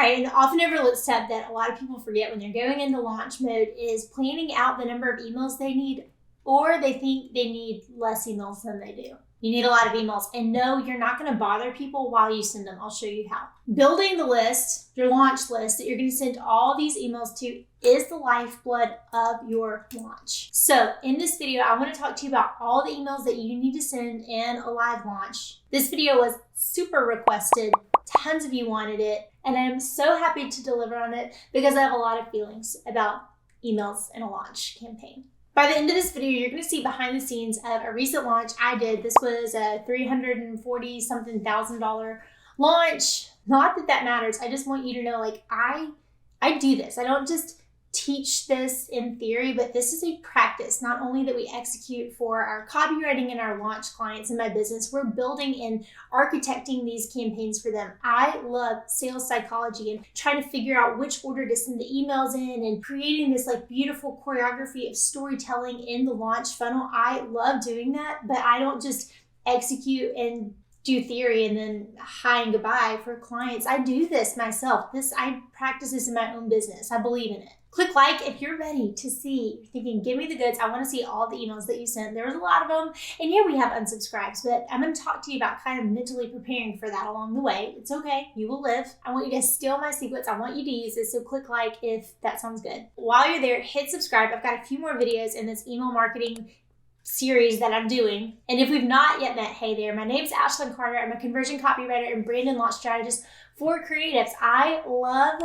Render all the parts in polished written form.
right, and the often overlooked step that a lot of people forget when they're going into launch mode is planning out the number of emails they need, or they think they need less emails than they do. You need a lot of emails, and no, you're not going to bother people while you send them. I'll show you how. Building the list, your launch list that you're going to send all these emails to is the lifeblood of your launch. So in this video, I want to talk to you about all the emails that you need to send in a live launch. This video was super requested. Tons of you wanted it, and I'm so happy to deliver on it because I have a lot of feelings about emails in a launch campaign. By the end of this video, you're going to see behind the scenes of a recent launch I did. This was a $340-something thousand launch. Not that that matters. I just want you to know, like, I do this. I don't just teach this in theory, but this is a practice, not only that we execute for our copywriting and our launch clients in my business, we're building and architecting these campaigns for them. I love sales psychology and trying to figure out which order to send the emails in and creating this like beautiful choreography of storytelling in the launch funnel. I love doing that, but I don't just execute and do theory and then hi and goodbye for clients. I do this myself. I practice this in my own business. I believe in it. Click like if you're ready to see, you're thinking, give me the goods. I want to see all the emails that you sent. There was a lot of them. And yeah, we have unsubscribes, but I'm going to talk to you about kind of mentally preparing for that along the way. It's okay. You will live. I want you to steal my secrets. I want you to use this. So click like if that sounds good. While you're there, hit subscribe. I've got a few more videos in this email marketing series that I'm doing. And if we've not yet met, hey there, my name's Ashlyn Carter. I'm a conversion copywriter and brand and launch strategist for creatives. I love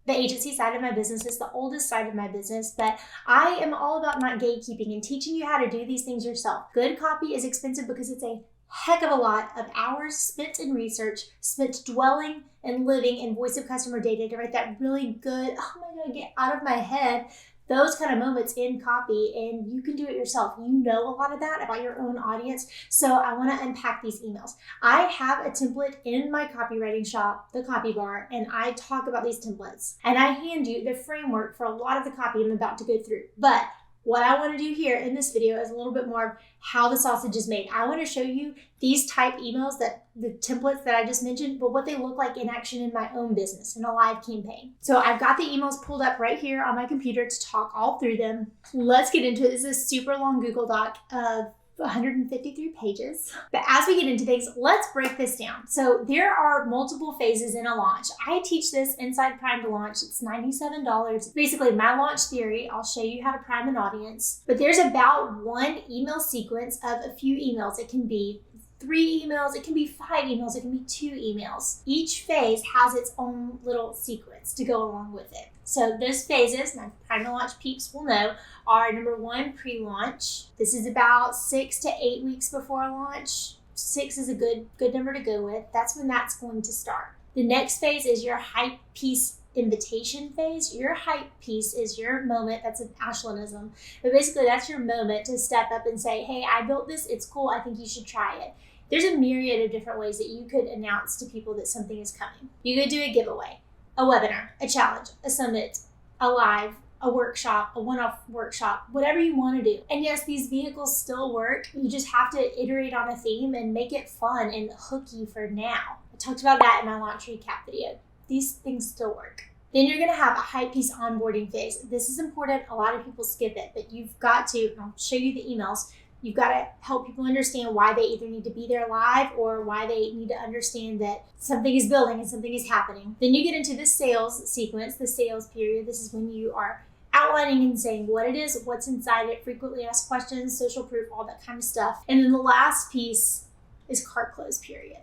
the agency side of my business. Is the oldest side of my business, but I am all about not gatekeeping and teaching you how to do these things yourself. Good copy is expensive because it's a heck of a lot of hours spent in research, spent dwelling and living in voice of customer data to write that really good, oh my God, get out of my head, those kind of moments in copy, and you can do it yourself. You know a lot of that about your own audience. So I want to unpack these emails. I have a template in my copywriting shop, the Copy Bar, and I talk about these templates. And I hand you the framework for a lot of the copy I'm about to go through. But what I want to do here in this video is a little bit more of how the sausage is made. I want to show you these type emails, that the templates that I just mentioned, but what they look like in action in my own business in a live campaign. So I've got the emails pulled up right here on my computer to talk all through them. Let's get into it. This is a super long Google Doc of 153 pages. But as we get into things, let's break this down. So there are multiple phases in a launch. I teach this inside Prime to Launch. It's $97. Basically my launch theory. I'll show you how to prime an audience. But there's about one email sequence of a few emails. It can be 3 emails, it can be 5 emails, it can be 2 emails. Each phase has its own little sequence to go along with it. So those phases, my Prime to Launch peeps will know, are number 1, pre-launch. This is about 6 to 8 weeks before launch. 6 is a good number to go with. That's when that's going to start. The next phase is your hype piece invitation phase. Your hype piece is your moment. That's an Ashlynism. But basically that's your moment to step up and say, hey, I built this. It's cool. I think you should try it. There's a myriad of different ways that you could announce to people that something is coming. You could do a giveaway, a webinar, a challenge, a summit, a live, a workshop, a one-off workshop, whatever you want to do. And yes, these vehicles still work. You just have to iterate on a theme and make it fun and hook you for now. I talked about that in my launch recap video. These things still work. Then you're going to have a hype piece onboarding phase. This is important. A lot of people skip it, but you've got to, and I'll show you the emails, you've got to help people understand why they either need to be there live or why they need to understand that something is building and something is happening. Then you get into the sales sequence, the sales period. This is when you are outlining and saying what it is, what's inside it, frequently asked questions, social proof, all that kind of stuff. And then the last piece is cart close period.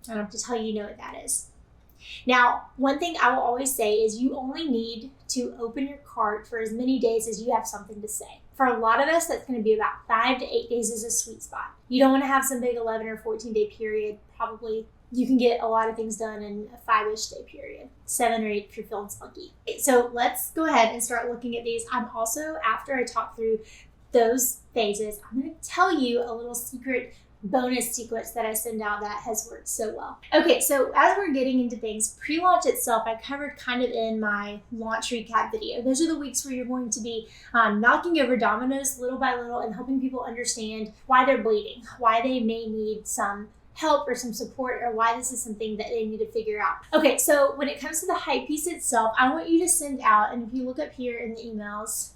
I don't have to tell you, you know what that is. Now, one thing I will always say is you only need to open your cart for as many days as you have something to say. For a lot of us, that's going to be about 5 to 8 days is a sweet spot. You don't want to have some big 11 or 14 day period. Probably you can get a lot of things done in a 5-ish day period, 7 or 8 if you're feeling spunky. So let's go ahead and start looking at these. I'm also, after I talk through those phases, I'm going to tell you a little secret bonus sequence that I send out that has worked so well. Okay, so as we're getting into things, pre-launch itself, I covered kind of in my launch recap video. Those are the weeks where you're going to be knocking over dominoes little by little and helping people understand why they're bleeding, why they may need some help or some support or why this is something that they need to figure out. Okay, so when it comes to the hype piece itself, I want you to send out, and if you look up here in the emails,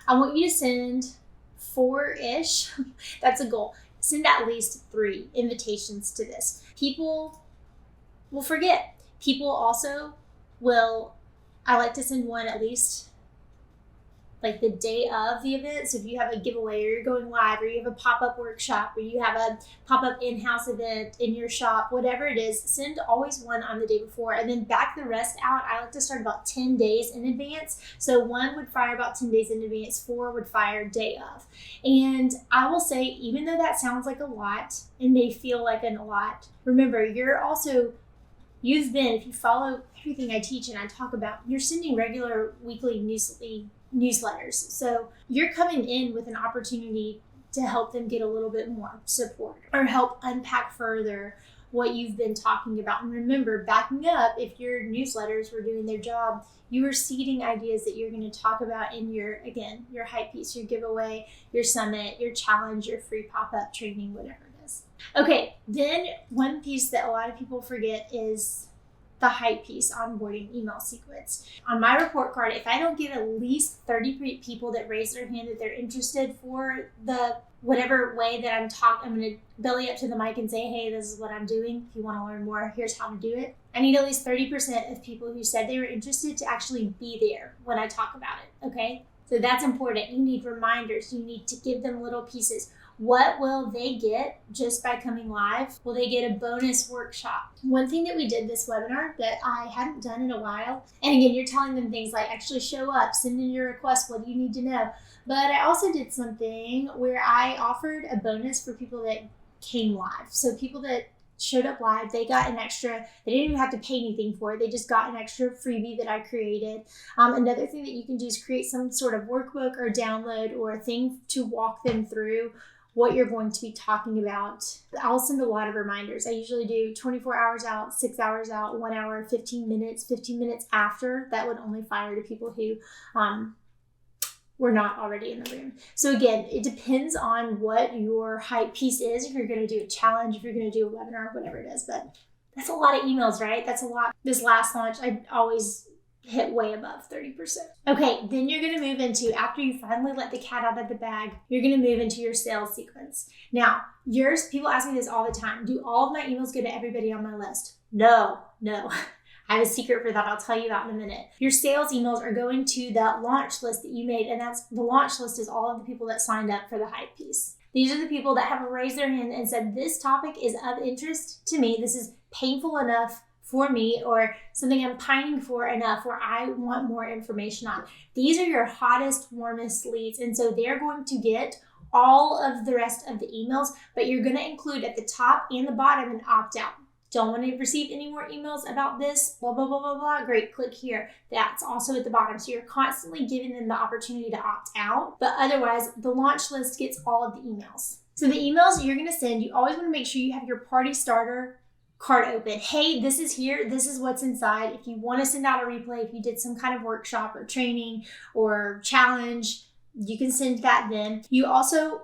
I want you to send 4-ish, that's a goal. Send at least 3 invitations to this. People will forget. People also will, I like to send one at least like the day of the event. So if you have a giveaway or you're going live or you have a pop-up workshop or you have a pop-up in-house event in your shop, whatever it is, send always one on the day before and then back the rest out. I like to start about 10 days in advance. So 1 would fire about 10 days in advance, 4 would fire day of. And I will say, even though that sounds like a lot and may feel like a lot, remember, you've been, if you follow everything I teach and I talk about, you're sending regular weekly newsletters. So you're coming in with an opportunity to help them get a little bit more support or help unpack further what you've been talking about. And remember, backing up, if your newsletters were doing their job, you were seeding ideas that you're going to talk about in your hype piece, your giveaway, your summit, your challenge, your free pop-up training, whatever it is. Okay, then one piece that a lot of people forget is the hype piece, onboarding email sequence. On my report card, if I don't get at least 30 people that raise their hand that they're interested for the whatever way that I'm going to belly up to the mic and say, hey, this is what I'm doing. If you want to learn more, here's how to do it. I need at least 30% of people who said they were interested to actually be there when I talk about it, okay? So that's important. You need reminders. You need to give them little pieces. What will they get just by coming live? Will they get a bonus workshop? One thing that we did this webinar that I hadn't done in a while, and again, you're telling them things like actually show up, send in your request, what do you need to know? But I also did something where I offered a bonus for people that came live. So people that showed up live, they got an extra, they didn't even have to pay anything for it. They just got an extra freebie that I created. Another thing that you can do is create some sort of workbook or download or a thing to walk them through what you're going to be talking about. I'll send a lot of reminders. I usually do 24 hours out, 6 hours out, 1 hour, 15 minutes after. That would only fire to people who were not already in the room. So again, it depends on what your hype piece is. If you're going to do a challenge, if you're going to do a webinar, whatever it is, but that's a lot of emails, right? That's a lot. This last launch, I always hit way above 30%. Okay, then you're gonna move into, after you finally let the cat out of the bag, you're gonna move into your sales sequence. Now, people ask me this all the time. Do all of my emails go to everybody on my list? No. I have a secret for that I'll tell you about in a minute. Your sales emails are going to that launch list that you made, and the launch list is all of the people that signed up for the hype piece. These are the people that have raised their hand and said, this topic is of interest to me. This is painful enough for me, or something I'm pining for enough where I want more information on. These are your hottest, warmest leads. And so they're going to get all of the rest of the emails, but you're going to include at the top and the bottom an opt-out. Don't want to receive any more emails about this, blah, blah, blah, blah, blah. Great, click here. That's also at the bottom. So you're constantly giving them the opportunity to opt out, but otherwise the launch list gets all of the emails. So the emails that you're going to send, you always want to make sure you have your party starter card open. Hey, this is here. This is what's inside. If you want to send out a replay, if you did some kind of workshop or training or challenge, you can send that then. You also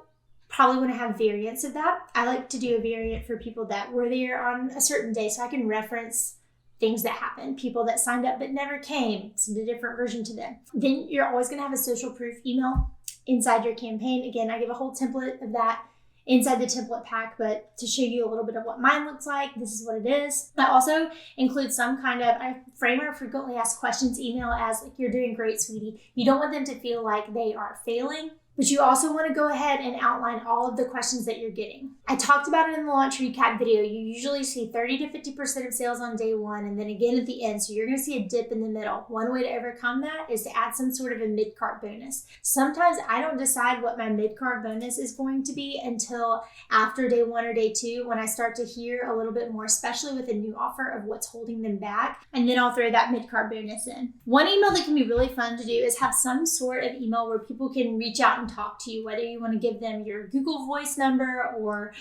probably want to have variants of that. I like to do a variant for people that were there on a certain day so I can reference things that happened. People that signed up but never came, send a different version to them. Then you're always going to have a social proof email inside your campaign. Again, I give a whole template of that inside the template pack, but to show you a little bit of what mine looks like, this is what it is. I also include some kind of, I frame our frequently asked questions email as like, you're doing great, sweetie. You don't want them to feel like they are failing, but you also want to go ahead and outline all of the questions that you're getting. I talked about it in the launch recap video. You usually see 30 to 50% of sales on day one, and then again at the end. So you're going to see a dip in the middle. One way to overcome that is to add some sort of a mid-cart bonus. Sometimes I don't decide what my mid-cart bonus is going to be until after day one or day two, when I start to hear a little bit more, especially with a new offer, of what's holding them back. And then I'll throw that mid-cart bonus in. One email that can be really fun to do is have some sort of email where people can reach out and talk to you, whether you want to give them your Google Voice number or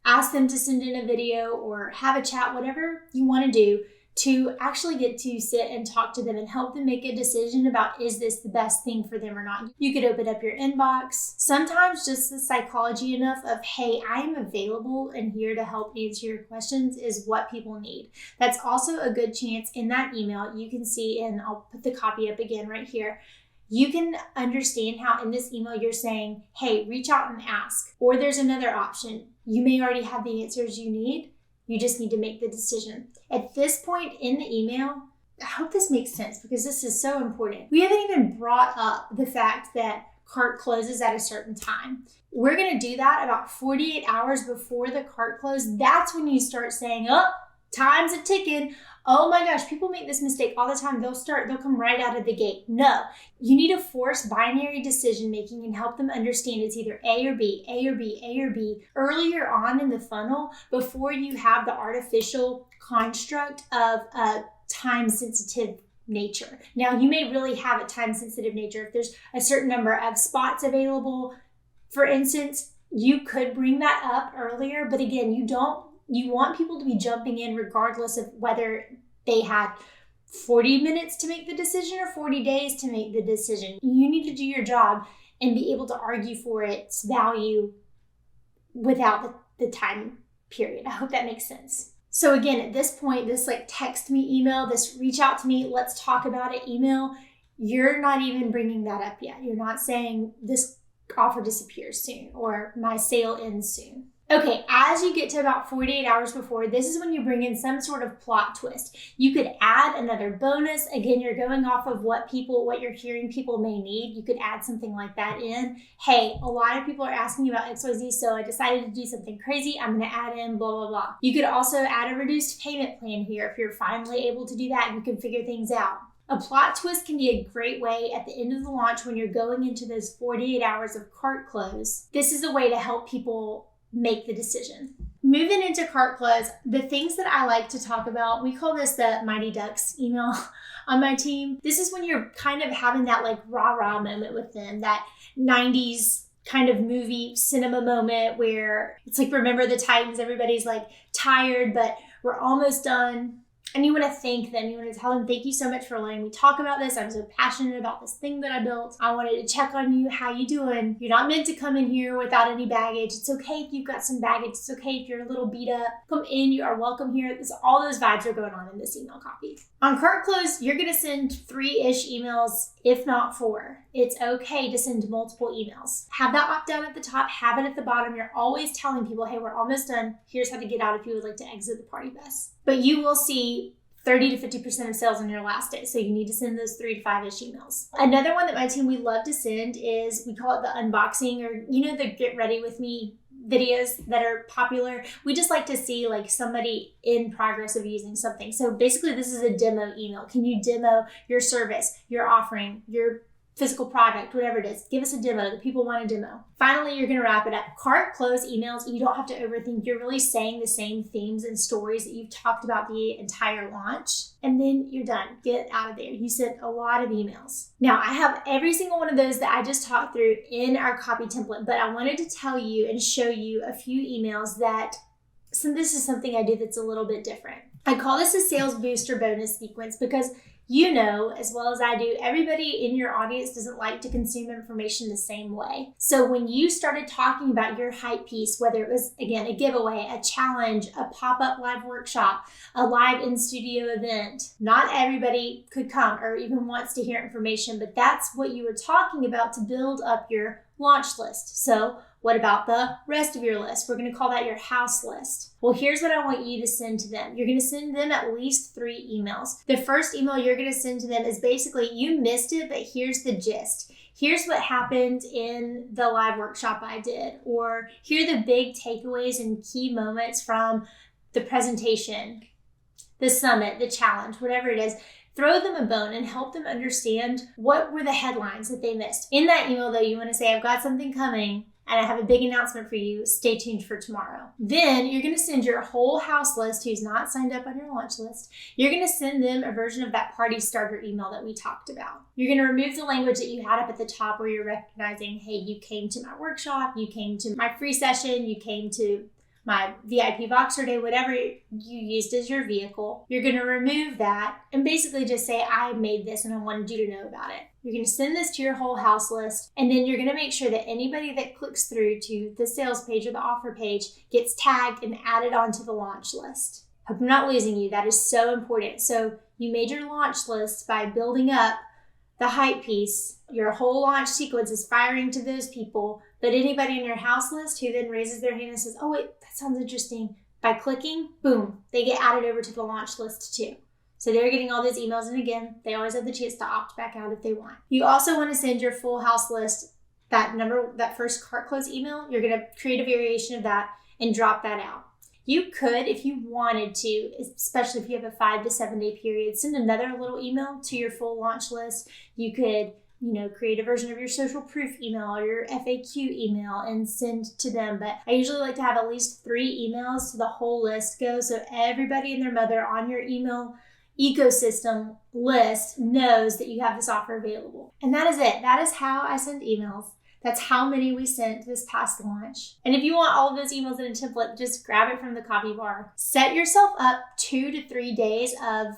ask them to send in a video or have a chat, whatever you want to do to actually get to sit and talk to them and help them make a decision about, is this the best thing for them or not? You could open up your inbox. Sometimes just the psychology enough of, hey, I am available and here to help answer your questions is what people need. That's also a good chance in that email. You can see, and I'll put the copy up again right here. You can understand how in this email you're saying, hey, reach out and ask. Or there's another option. You may already have the answers you need. You just need to make the decision. At this point in the email, I hope this makes sense because this is so important. We haven't even brought up the fact that cart closes at a certain time. We're going to do that about 48 hours before the cart close. That's when you start saying, oh, time's a ticking. Oh my gosh, people make this mistake all the time. They'll come right out of the gate. No, you need to force binary decision making and help them understand it's either A or B, A or B, A or B earlier on in the funnel before you have the artificial construct of a time sensitive nature. Now, you may really have a time sensitive nature. If there's a certain number of spots available, for instance, you could bring that up earlier, but again, you want people to be jumping in regardless of whether they had 40 minutes to make the decision or 40 days to make the decision. You need to do your job and be able to argue for its value without the time period. I hope that makes sense. So again, at this point, this text me email, this reach out to me, let's talk about it email, you're not even bringing that up yet. You're not saying this offer disappears soon or my sale ends soon. Okay, as you get to about 48 hours before, this is when you bring in some sort of plot twist. You could add another bonus. Again, you're going off of what you're hearing people may need. You could add something like that in. Hey, a lot of people are asking about XYZ, so I decided to do something crazy. I'm going to add in blah, blah, blah. You could also add a reduced payment plan here if you're finally able to do that and you can figure things out. A plot twist can be a great way at the end of the launch when you're going into those 48 hours of cart close. This is a way to help people make the decision. Moving into cart close, the things that I like to talk about, we call this the Mighty Ducks email on my team. This is when you're kind of having that rah-rah moment with them, that 90s kind of movie cinema moment where it's remember the Titans, everybody's tired, but we're almost done. And you want to thank them. You want to tell them, thank you so much for letting me talk about this. I'm so passionate about this thing that I built. I wanted to check on you. How you doing? You're not meant to come in here without any baggage. It's okay if you've got some baggage. It's okay if you're a little beat up. Come in. You are welcome here. All those vibes are going on in this email copy. On cart close, you're going to send 3-ish emails, if not 4. It's okay to send multiple emails. Have that opt-out at the top. Have it at the bottom. You're always telling people, hey, we're almost done. Here's how to get out if you would like to exit the party bus. But you will see 30 to 50% of sales on your last day. So you need to send those 3 to 5-ish emails. Another one that my team, we love to send is, we call it the unboxing, or the get ready with me videos that are popular. We just like to see somebody in progress of using something. So basically this is a demo email. Can you demo your service, your offering, your physical product, whatever it is? Give us a demo. The people want a demo. Finally, you're going to wrap it up. Cart close emails, you don't have to overthink. You're really saying the same themes and stories that you've talked about the entire launch, and then you're done. Get out of there. You sent a lot of emails. Now, I have every single one of those that I just talked through in our copy template, but I wanted to tell you and show you a few emails that this is something I do that's a little bit different. I call this a sales booster bonus sequence because as well as I do, everybody in your audience doesn't like to consume information the same way. So when you started talking about your hype piece, whether it was, again, a giveaway, a challenge, a pop-up live workshop, a live in-studio event, not everybody could come or even wants to hear information, but that's what you were talking about to build up your launch list. So what about the rest of your list? We're going to call that your house list. Well, here's what I want you to send to them. You're going to send them at least 3 emails. The first email you're going to send to them is basically, you missed it, but here's the gist. Here's what happened in the live workshop I did, or here are the big takeaways and key moments from the presentation, the summit, the challenge, whatever it is. Throw them a bone and help them understand what were the headlines that they missed. In that email, though, you want to say, I've got something coming and I have a big announcement for you. Stay tuned for tomorrow. Then you're going to send your whole house list who's not signed up on your launch list. You're going to send them a version of that party starter email that we talked about. You're going to remove the language that you had up at the top where you're recognizing, hey, you came to my workshop, you came to my free session, you came to my VIP Voxer Day, whatever you used as your vehicle. You're going to remove that and basically just say, I made this and I wanted you to know about it. You're going to send this to your whole house list, and then you're going to make sure that anybody that clicks through to the sales page or the offer page gets tagged and added onto the launch list. Hope I'm not losing you. That is so important. So you made your launch list by building up the hype piece. Your whole launch sequence is firing to those people, but anybody in your house list who then raises their hand and says, oh wait, that sounds interesting, by clicking, boom, they get added over to the launch list too. So they're getting all those emails, and again, they always have the chance to opt back out if they want. You also want to send your full house list, that first cart close email. You're going to create a variation of that and drop that out. You could, if you wanted to, especially if you have a 5 to 7 day period, send another little email to your full launch list. You could, create a version of your social proof email or your FAQ email and send to them. But I usually like to have at least 3 emails to the whole list go, so everybody and their mother on your email ecosystem list knows that you have this offer available. And that is it. That is how I send emails. That's how many we sent this past launch. And if you want all of those emails in a template, just grab it from the copy bar. Set yourself up 2 to 3 days of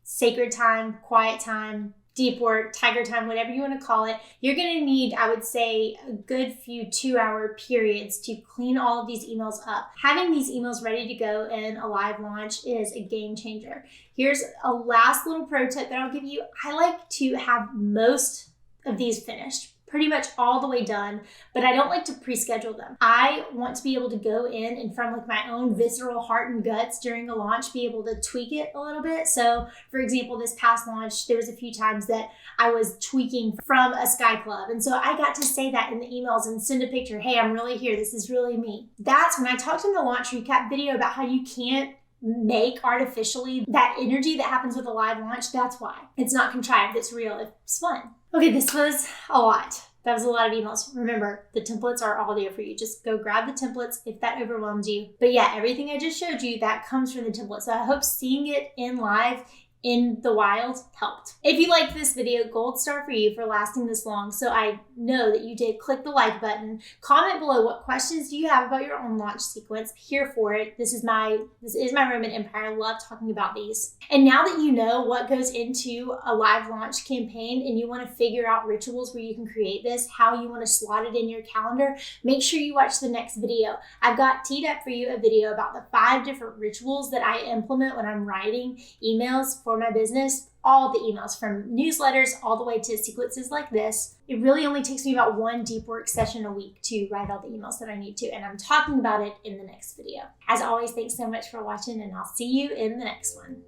sacred time, quiet time, deep work, tiger time, whatever you want to call it. You're going to need, I would say, a good few 2-hour periods to clean all of these emails up. Having these emails ready to go in a live launch is a game changer. Here's a last little pro tip that I'll give you. I like to have most of these finished, pretty much all the way done, but I don't like to pre-schedule them. I want to be able to go in and from like my own visceral heart and guts during a launch, be able to tweak it a little bit. So for example, this past launch, there was a few times that I was tweaking from a Sky Club. And so I got to say that in the emails and send a picture. Hey, I'm really here. This is really me. That's when I talked in the launch recap video about how you can't make artificially that energy that happens with a live launch. That's why. It's not contrived. It's real. It's fun. Okay, this was a lot. That was a lot of emails. Remember, the templates are all there for you. Just go grab the templates if that overwhelms you. But yeah, everything I just showed you, that comes from the template. So I hope seeing it in live in the wild helped. If you liked this video, gold star for you for lasting this long. So I know that you did. Click the like button. Comment below what questions do you have about your own launch sequence. Here for it. This is my Roman Empire. I love talking about these. And now that you know what goes into a live launch campaign and you want to figure out rituals where you can create this, how you want to slot it in your calendar, make sure you watch the next video. I've got teed up for you a video about the 5 different rituals that I implement when I'm writing emails for my business. All the emails from newsletters all the way to sequences like this. It really only takes me about 1 deep work session a week to write all the emails that I need to, and I'm talking about it in the next video. As always, thanks so much for watching, and I'll see you in the next one.